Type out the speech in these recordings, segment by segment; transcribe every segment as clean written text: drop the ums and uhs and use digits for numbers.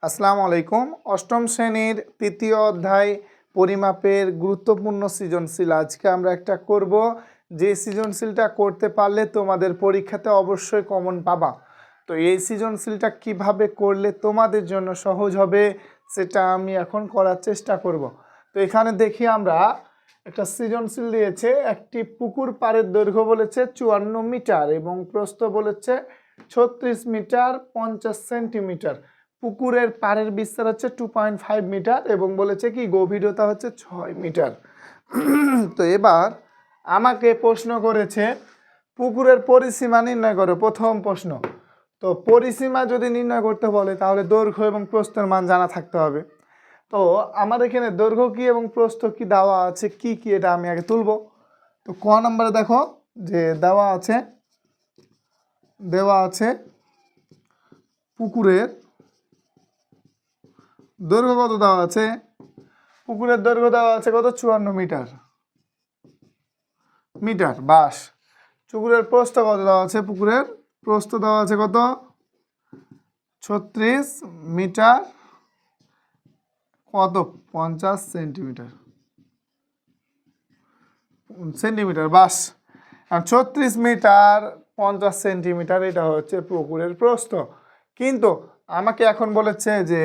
আসসালামু আলাইকুম। অষ্টম শ্রেণীর তৃতীয় অধ্যায় পরিমাপের গুরুত্বপূর্ণ সৃজনশীল আজকে আমরা একটা করব, যে সৃজনশীলটা করতে পারলে তোমাদের পরীক্ষাতে অবশ্যই কমন পাবা। তো এই সৃজনশীলটা কিভাবে করলে তোমাদের জন্য সহজ হবে সেটা আমি এখন করার চেষ্টা করব। তো এখানে দেখি আমরা একটা সৃজনশীল দিয়েছে, একটি পুকুর পাড়ের দৈর্ঘ্য বলেছে 54 মিটার এবং প্রস্থ বলেছে 36 মিটার 50 সেন্টিমিটার। পুকুরের পাড়ের বিস্তার হচ্ছে 2.5 মিটার এবং বলেছে কি গভীরতা হচ্ছে 6 মিটার। তো এবার আমাকে প্রশ্ন করেছে পুকুরের পরিসীমা নির্ণয় করো, প্রথম প্রশ্ন। তো পরিসীমা যদি নির্ণয় করতে বলে তাহলে দৈর্ঘ্য এবং প্রস্থের মান জানা থাকতে হবে। তো আমার এখানে দৈর্ঘ্য কি এবং প্রস্থ কি দেওয়া আছে, কি কি এটা আমি আগে তুলব। তো ক নম্বরে দেখো যে দেওয়া আছে পুকুরের দৈর্ঘ্য কত দেওয়া আছে, পুকুরের দৈর্ঘ্য দেওয়া আছে কত 54 মিটার বাস। পুকুরের প্রস্থ কত দেওয়া আছে, পুকুরের প্রস্থ দেওয়া আছে কত 36 মিটার কত 50 সেন্টিমিটার বাস। আর 36 মিটার 50 সেন্টিমিটার এটা হচ্ছে পুকুরের প্রস্থ। কিন্তু আমাকে এখন বলেছে যে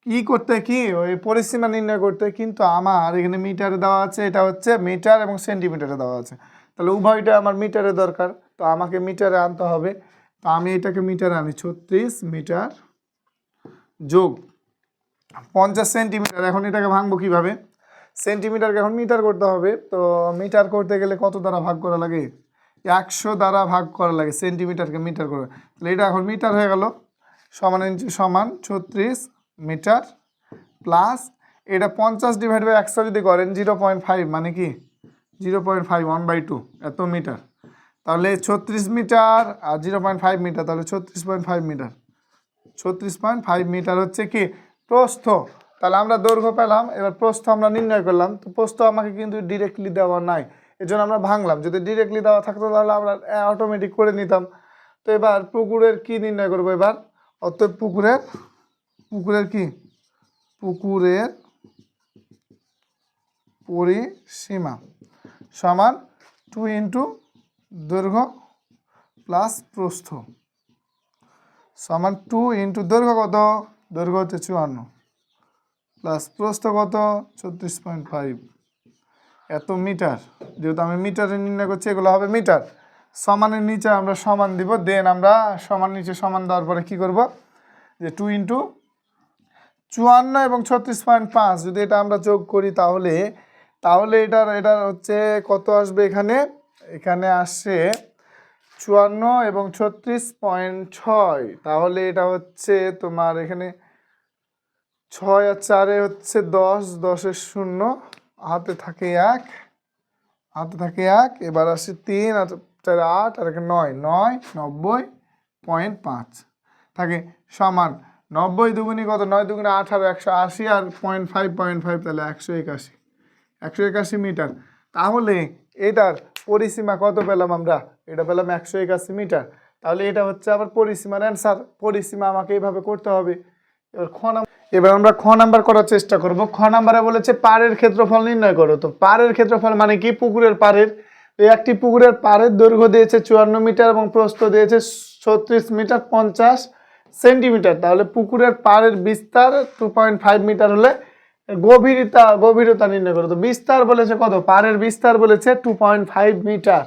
কি করতে, কি ওই পরিসীমা নির্ণয় করতে, কিন্তু আমার এখানে মিটারে দেওয়া আছে, এটা হচ্ছে মিটার এবং সেন্টিমিটারে দেওয়া আছে, তাহলে উভয়টা আমার মিটারে দরকার, তো আমাকে মিটারে আনতে হবে। তো আমি এটাকে মিটারে আনি, 36 মিটার যোগ 50 সেন্টিমিটার। এখন এটাকে ভাঙবো কিভাবে, সেন্টিমিটারকে এখন মিটার করতে হবে। তো মিটার করতে গেলে কত দ্বারা ভাগ করা লাগে, 100 দ্বারা ভাগ করা লাগে সেন্টিমিটারকে মিটার করে। তাহলে এটা এখন মিটার হয়ে গেল, সমান ইঞ্চি সমান 36 মিটার প্লাস এটা 50 ডিভাইড বাই 100 যদি করেন 0.5 মানে কি 0.5 1/2 এত মিটার। তাহলে 36 মিটার আর 0.5 মিটার, তাহলে 36.5 মিটার। 36.5 মিটার হচ্ছে কি প্রস্থ। তাহলে আমরা দৈর্ঘ্য পেলাম, এবার প্রস্থ আমরা নির্ণয় করলাম। তো প্রস্থ আমাকে কিন্তু ডিরেক্টলি দেওয়া নাই, এর জন্য আমরা ভাঙলাম। যদি ডিরেক্টলি দেওয়া থাকতো তাহলে আমরা অটোমেটিক করে নিতাম। তো এবার পুকুরের কি নির্ণয় করবো, এবার অতএব পুকুরের কি পুকুরের পরিসীমা সমান 2 ইন্টু দৈর্ঘ্য প্লাস প্রস্থ সমান 2 ইন্টু দৈর্ঘ্য কত, দৈর্ঘ্য হচ্ছে 54 প্লাস প্রস্থ কত 36.5 এত মিটার। যেহেতু আমি মিটারে নির্ণয় করছি এগুলো হবে মিটার। সমানের নিচে আমরা সমান দিব, দেন আমরা সমান নিচে সমান দেওয়ার পরে কি করব যে 2 ইন্টু 54 এবং 36.5 যদি এটা আমরা যোগ করি তাহলে এটার হচ্ছে কত আসবে, এখানে আসে 54 এবং 36.6। তাহলে এটা হচ্ছে তোমার এখানে 6 আর 4 হচ্ছে 10, 10 শূন্য, হাতে থাকে 1, এবার আসে 3 আর 4 8 আর 9, 90.5 থাকে সমান 90 দুগুণী কত, 9 দুগুণী 18, 180 আর 0.5 তাহলে 181 মিটার। তাহলে এটার পরিসীমা কত পেলাম আমরা, এটা পেলাম 181 মিটার। তাহলে এটা হচ্ছে আবার পরিসীমার অ্যান্সার। পরিসীমা আমাকে এইভাবে করতে হবে। এবার আমরা খ নাম্বার করার চেষ্টা করব। খ নাম্বারে বলেছে পাড়ের ক্ষেত্রফল নির্ণয় করো। তো পাড়ের ক্ষেত্রফল মানে কি, পুকুরের পাড়ের। তো একটি পুকুরের পাড়ের দৈর্ঘ্য দিয়েছে 54 মিটার এবং প্রস্থ দিয়েছে 36 মিটার 50 সেন্টিমিটার। তাহলে পুকুরের পাড়ের বিস্তার 2.5 মিটার হলে গভীরতা নির্ণয় করো। তো বিস্তার বলেছে কত, পাড়ের বিস্তার বলেছে 2.5 মিটার।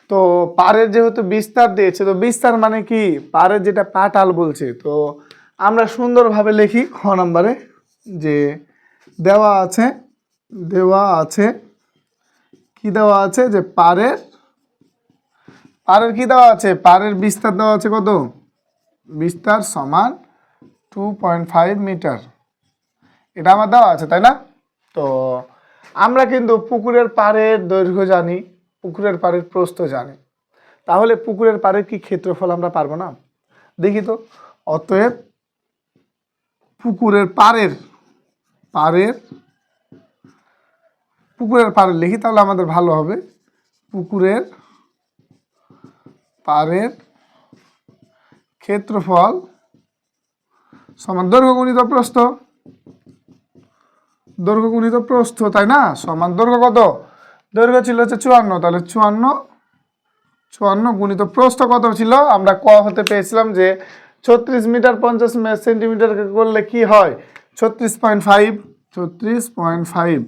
তো পাড়ের যেহেতু বিস্তার দিয়েছে, তো বিস্তার মানে কি পাড়ের যেটা পাটাল বলছে। তো আমরা সুন্দরভাবে লিখি খ নম্বরে যে দেওয়া আছে কি দেওয়া আছে, যে পাড়ের কি দেওয়া আছে, পাড়ের বিস্তার দেওয়া আছে কত, বিস্তার সমান 2.5 মিটার, এটা আমার দেওয়া আছে তাই না। তো আমরা কিন্তু পুকুরের পাড়ের দৈর্ঘ্য জানি, পুকুরের পাড়ের প্রস্থ জানি, তাহলে পুকুরের পাড়ের কি ক্ষেত্রফল আমরা পারবো না, দেখি তো। অতএব পুকুরের পাড়ের লিখি তাহলে আমাদের ভালো হবে। পুকুরের পাড়ের ক্ষেত্রফল সমান দৈর্ঘ্য গুণিত প্রস্থ, দৈর্ঘ্য গুণিত প্রস্থ, তাই না? সমান দৈর্ঘ্য কত? দৈর্ঘ্য ছিল হচ্ছে 54, তাহলে 54 গুণিত প্রস্থ কত ছিল? আমরা ক হতে পেয়েছিলাম যে 36 মিটার 50 সেন্টিমিটার করলে কি হয়? 36.5, 36.5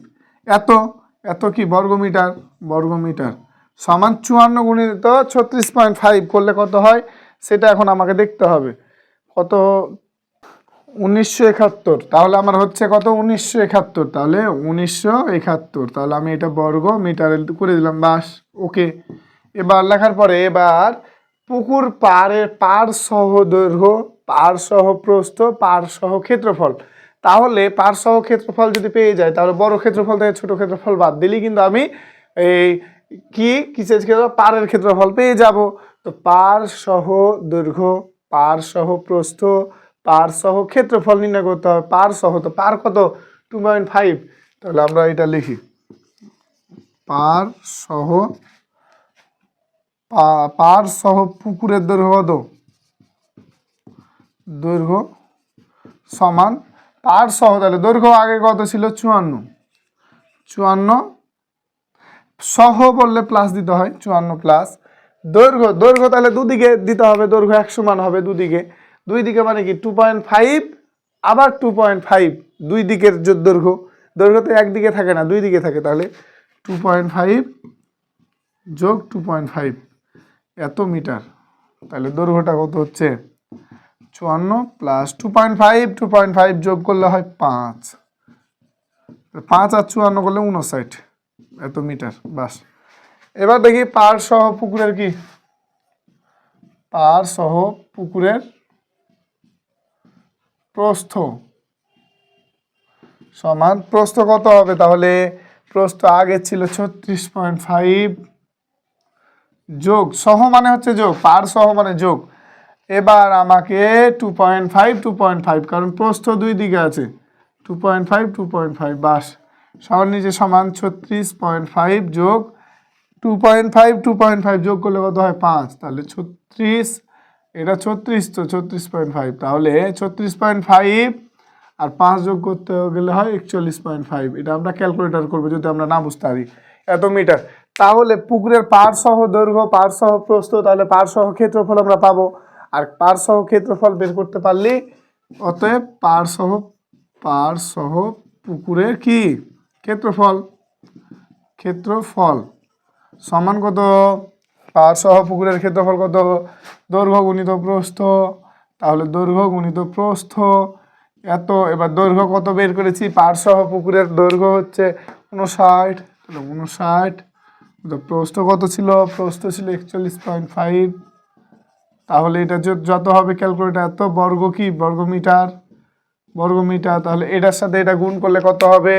এত এত কি বর্গমিটার, বর্গমিটার সমান 54 গুণিত 36.5 করলে কত হয় সেটা এখন আমাকে দেখতে হবে। কত? 1971। তাহলে আমার হচ্ছে কত? 1971। তাহলে 1971, তাহলে আমি এটা বর্গ মিটারে করে দিলাম, বাস। ওকে, এবার লেখার পরে এবার পুকুর পাড়ের পাড় সহ দৈর্ঘ্য, পাড় সহ প্রস্থ, পাড় সহ ক্ষেত্রফল। তাহলে পাড় সহ ক্ষেত্রফল যদি পেয়ে যায় তাহলে বড় ক্ষেত্রফল থেকে ছোট ক্ষেত্রফল বাদ দিলেই কিন্তু আমি এই কিসের ক্ষেত্রফল, পাড়ের ক্ষেত্রফল পেয়ে যাব। তো পাড় সহ দৈর্ঘ্য, পাড় সহ প্রস্থ, পাড় সহ ক্ষেত্রফল নির্ণয় করতে হবে। পাড় সহ, তো পাড় কত? 2.5। তাহলে আমরা এটা লিখি, পাড় সহ, পাড় সহ পুকুরের দৈর্ঘ্য কত? দৈর্ঘ্য সমান পাড় সহ, তাহলে দৈর্ঘ্য আগে কত ছিল? 54 সহ বললে প্লাস দিতে হয়, 54 প্লাস দৈর্ঘ্য, দৈর্ঘ্য তাহলে দুদিকে দিতে হবে, দৈর্ঘ্য 1 সমান হবে দুদিকে, দুই দিকে মানে কি 2.5 আবার 2.5, দুই দিকের দৈর্ঘ্য, দৈর্ঘ্য তো একদিকে থাকে না, দুই দিকে থাকে, তাহলে 2.5 যোগ 2.5 এত মিটার। তাহলে দৈর্ঘ্যটা কত হচ্ছে? 54 প্লাস 2.5 যোগ করলে হয় 5, 5 আর 54 করলে 59 এত মিটার, বাস। এবার দেখি পাড় সহ পুকুরের কি, পাড় সহ পুকুরের প্রস্থ সমান, প্রস্থ কত হবে? তাহলে প্রস্থ আগে ছিল 36.5 যোগ, সহ মানে হচ্ছে যোগ, পাড় সহ মানে যোগ। এবার আমাকে 2.5 কারণ প্রস্থ দুই দিকে আছে, 2.5 বাস, সবার নিচে সমান 36.5 যোগ 2.5 যোগ করলে কত হয়? 5। তাহলে 36, এটা 36, তো 36.5, তাহলে 36.5 আর 5 যোগ করতে গেলে হয় 41.5। এটা আমরা ক্যালকুলেটর করবো যদি আমরা না বুঝতে পারি, এত মিটার। তাহলে পুকুরের পাড় সহ দৈর্ঘ্য, পাড় সহ প্রস্থ, তাহলে পাড় সহ ক্ষেত্রফল আমরা পাবো, আর পাড় সহ ক্ষেত্রফল বের করতে পারলে অতএব পাড় সহ পুকুরের কি ক্ষেত্রফল, ক্ষেত্রফল সমান কত? পাড় সহ পুকুরের ক্ষেত্রফল কত? দৈর্ঘ্য গুণিত প্রস্থ, তাহলে দৈর্ঘ্য গুণিত প্রস্থ এত। এবার দৈর্ঘ্য কত বের করেছি? পাড় সহ পুকুরের দৈর্ঘ্য হচ্ছে 59, তাহলে 59, প্রস্থ কত ছিল? প্রস্থ ছিল 41.5, তাহলে এটা যত হবে ক্যালকুলেটার এত বর্গ কি বর্গমিটার, বর্গমিটার। তাহলে এটার সাথে এটা গুণ করলে কত হবে?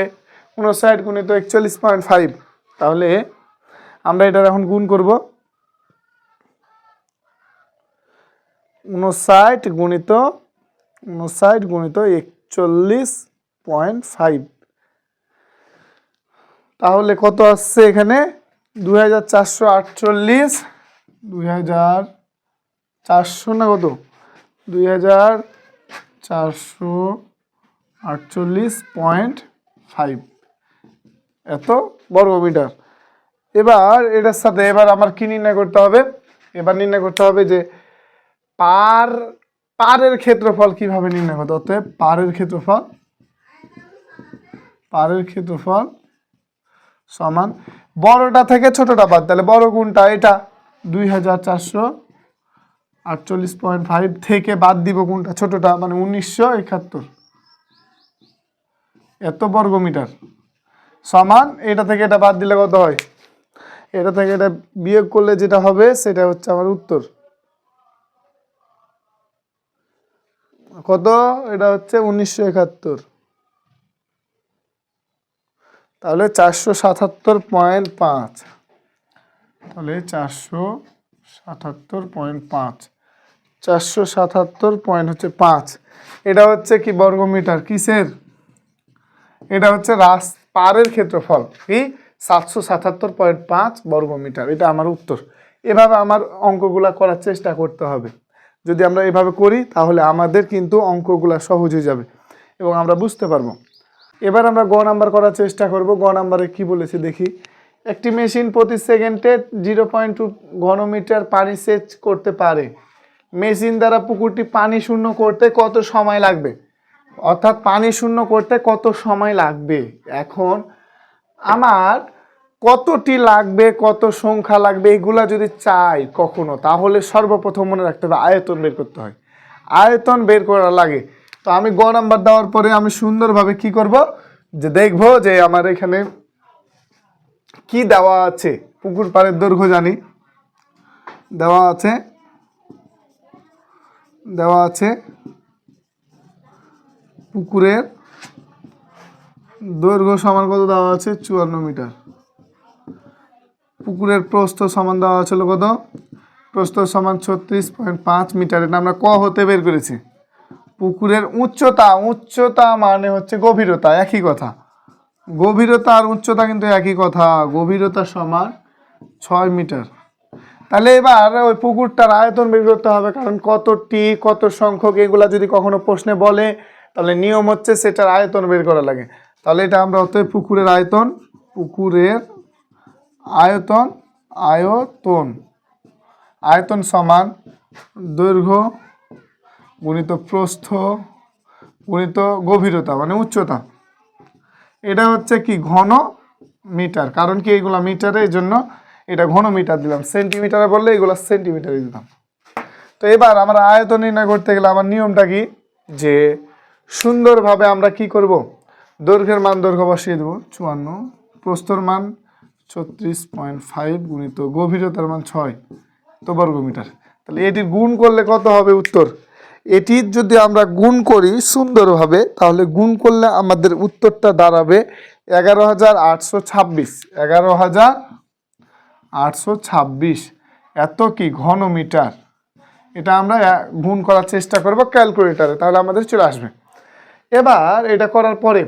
59 গুণিত 41.5। তাহলে আমরা এটার এখন গুণ করব, 59 গুণিত 41.5, তাহলে কত আসছে এখানে? 2448, 2400 না কত? 2448.5 এত বর্গমিটার। এবার এটার সাথে এবার আমার কি নির্ণয় করতে হবে? এবার নির্ণয় করতে হবে যে পাড়ের ক্ষেত্রফল কিভাবে নির্ণয় করতে। অতএব পাড়ের ক্ষেত্রফল সমান বড়টা থেকে ছোটটা বাদ, তাহলে বড় কোনটা? এটা 2448.5 থেকে বাদ দিব কোনটা? ছোটটা, মানে 1971 এত বর্গমিটার সমান। এটা থেকে এটা বাদ দিলে কত হয়? এটা থেকে এটা বিয়োগ করলে যেটা হবে সেটা হচ্ছে আমার উত্তর। কত? এটা হচ্ছে 1971, তাহলে 477.5, তাহলে 477.5, 477.5 এটা হচ্ছে কি বর্গমিটার কিসের? এটা হচ্ছে পাড়ের ক্ষেত্রফল কি 777.5 বর্গমিটার, এটা আমার উত্তর। এভাবে আমার অঙ্কগুলা করার চেষ্টা করতে হবে। যদি আমরা এভাবে করি তাহলে আমাদের কিন্তু অঙ্কগুলো সহজ হয়ে যাবে এবং আমরা বুঝতে পারবো। এবার আমরা গ নাম্বার করার চেষ্টা করব। গ নাম্বারে কি বলেছে দেখি। একটি মেশিন প্রতি সেকেন্ডে 0.2 ঘনমিটার পানি সেচ করতে পারে। মেশিন দ্বারা পুকুরটি পানি শূন্য করতে কত সময় লাগবে? অর্থাৎ পানি শূন্য করতে কত সময় লাগবে। এখন আমার কতটি লাগবে, কত সংখ্যা লাগবে, এগুলা যদি চাই কখনো, তাহলে সর্বপ্রথম মনে রাখতে হবে আয়তন বের করতে হয়। আয়তন বের করা লাগে। তো আমি গ নাম্বার দেওয়ার পরে আমি সুন্দরভাবে কি করব, যে দেখব যে আমার এখানে কি দেওয়া আছে। পুকুর পাড়ের দৈর্ঘ্য জানি, দেওয়া আছে পুকুরের দৈর্ঘ্য সমান কত দেওয়া আছে? 54 মিটার। পুকুরের প্রস্থ সমান দেওয়া ছিল কত? প্রস্থ সমান 36.5 মিটার। এটা আমরা ক হতে বের করেছি। পুকুরের উচ্চতা মানে হচ্ছে গভীরতা, একই কথা। গভীরতা আর উচ্চতা কিন্তু একই কথা। গভীরতা সমান 6 মিটার। তাহলে এবার ওই পুকুরটার আয়তন বের করতে হবে, কারণ কতটি, কত সংখ্যক, এগুলা যদি কখনো প্রশ্নে বলে তাহলে নিয়ম হচ্ছে সেটার আয়তন বের করা লাগে। তাহলে এটা আমরা অতএব পুকুরের আয়তন সমান দৈর্ঘ্য গুণিত প্রস্থ গুণিত গভীরতা মানে উচ্চতা। এটা হচ্ছে কি? ঘন মিটার। কারণ কি এগুলা মিটারে, এই জন্য এটা ঘন মিটার দিলাম। সেন্টিমিটারে বললে এগুলো সেন্টিমিটারে দিলাম। তো এবার আমরা আয়তন নির্ণয় করতে গেলে আমার নিয়মটা কি, যে সুন্দরভাবে আমরা কি করব, দৈর্ঘ্যের মান দৈর্ঘ্য বসিয়ে দেবো 54, প্রস্থর মান 36.5 গুণিত গভীরতার মান 6 তো বর্গ মিটার। তাহলে এটির গুণ করলে কত হবে উত্তর? এটির যদি আমরা গুণ করি সুন্দরভাবে, তাহলে গুণ করলে আমাদের উত্তরটা দাঁড়াবে 11,826। 11,826 এত কি ঘন মিটার। এটা আমরা গুণ করার চেষ্টা করব ক্যালকুলেটরে, তাহলে আমাদের চলে আসবে। এবার এটা করার পরে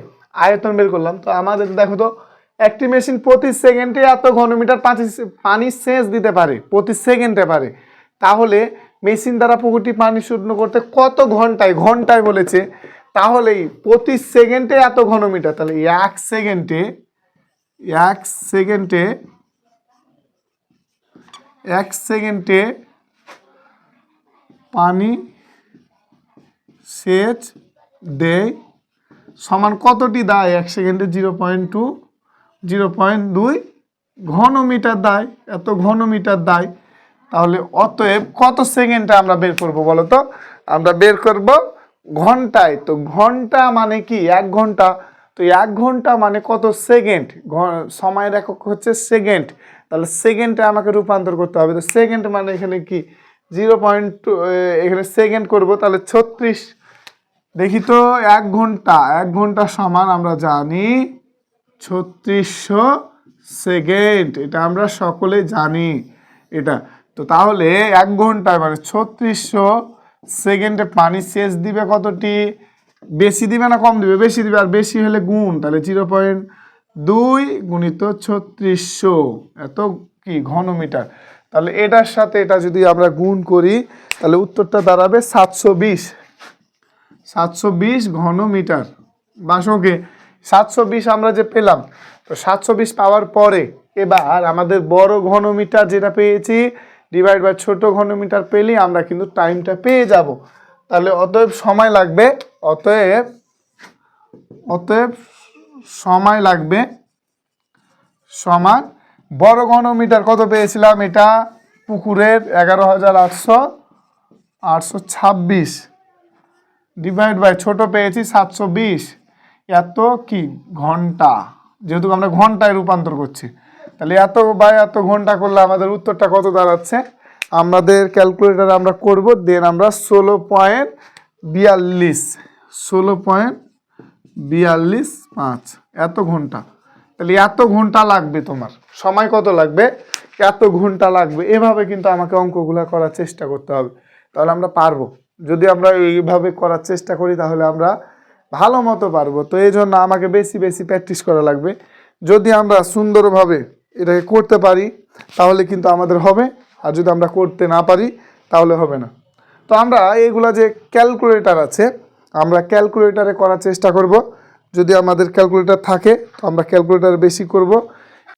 আয়তন বের করলাম। তো আমাদের দেখো তো, একটি মেশিন প্রতি সেকেন্ডে এত ঘনমিটার পানি সেচ দিতে পারে, প্রতি সেকেন্ডে পারে। তাহলে মেশিন দ্বারা পুকুরটি পানি শূন্য করতে কত ঘন্টায় বলেছে। তাহলেই প্রতি সেকেন্ডে এত ঘনমিটার, তাহলে এক সেকেন্ডে পানি সেচ দেয় সমান কতটি দেয়? 1 সেকেন্ডে 0.2 ঘনমিটার দেয়। এত ঘনমিটার দেয়। তাহলে অতএব কত সেকেন্ডে আমরা বের করব বলো তো? আমরা বের করব ঘন্টায়। তো ঘন্টা মানে কি? 1 ঘন্টা। তো 1 ঘন্টা মানে কত সেকেন্ড? সময়ের একক হচ্ছে সেকেন্ড। তাহলে সেকেন্ডে আমাকে রূপান্তর করতে হবে। তো সেকেন্ড মানে এখানে কি 0.2, এখানে সেকেন্ড করব, তাহলে 36। দেখি তো, 1 ঘন্টা সমান আমরা জানি 3600 সেকেন্ড। এটা আমরা সকলে জানি এটা। তো তাহলে 1 ঘন্টায় মানে 3600 সেকেন্ডে পানি সেচ দিবে কতটি? বেশি দিবে না কম দিবে? বেশি দিবে। আর বেশি হলে গুণ, তাহলে 0.2 গুণিত 3600 এত কি ঘনমিটার। তাহলে এটার সাথে এটা যদি আমরা গুণ করি তাহলে উত্তরটা দাঁড়াবে 720 ঘনমিটার। বাসকে 720 আমরা যে পেলাম, তো 720 পাওয়ার পরে এবার আমাদের বড় ঘনমিটার যেটা পেয়েছি ডিভাইড বাই ছোট ঘনমিটার পেলেই আমরা কিন্তু টাইমটা পেয়ে যাব। তাহলে অতএব সময় লাগবে সমান বড় ঘনমিটার কত পেয়েছিলাম? এটা পুকুরের 11,826 ডিভাইড বাই ছোট পেয়েছি 720 এত কি ঘন্টা। যেহেতু আমরা ঘন্টায় রূপান্তর করছি, তাহলে এত বাই এত ঘন্টা করলে আমাদের উত্তরটা কত দাঁড়াচ্ছে? আমাদের ক্যালকুলেটারে আমরা করব, দেন আমরা 16.425 এত ঘন্টা। তাহলে এত ঘন্টা লাগবে। তোমার সময় কত লাগবে? এত ঘন্টা লাগবে। এভাবে কিন্তু আমাকে অঙ্কগুলো করার চেষ্টা করতে হবে, তাহলে আমরা পারবো। যদি আমরা এইভাবে করার চেষ্টা করি তাহলে আমরা ভালো মতো পারবো। তো এই জন্য আমাকে বেশি প্র্যাকটিস করা লাগবে। যদি আমরা সুন্দরভাবে এটাকে করতে পারি তাহলে কিন্তু আমাদের হবে, আর যদি আমরা করতে না পারি তাহলে হবে না। তো তো আমরা এইগুলা যে ক্যালকুলেটর আছে আমরা ক্যালকুলেটরে করার চেষ্টা করব। যদি আমাদের ক্যালকুলেটর থাকে তো আমরা ক্যালকুলেটর বেশি করব।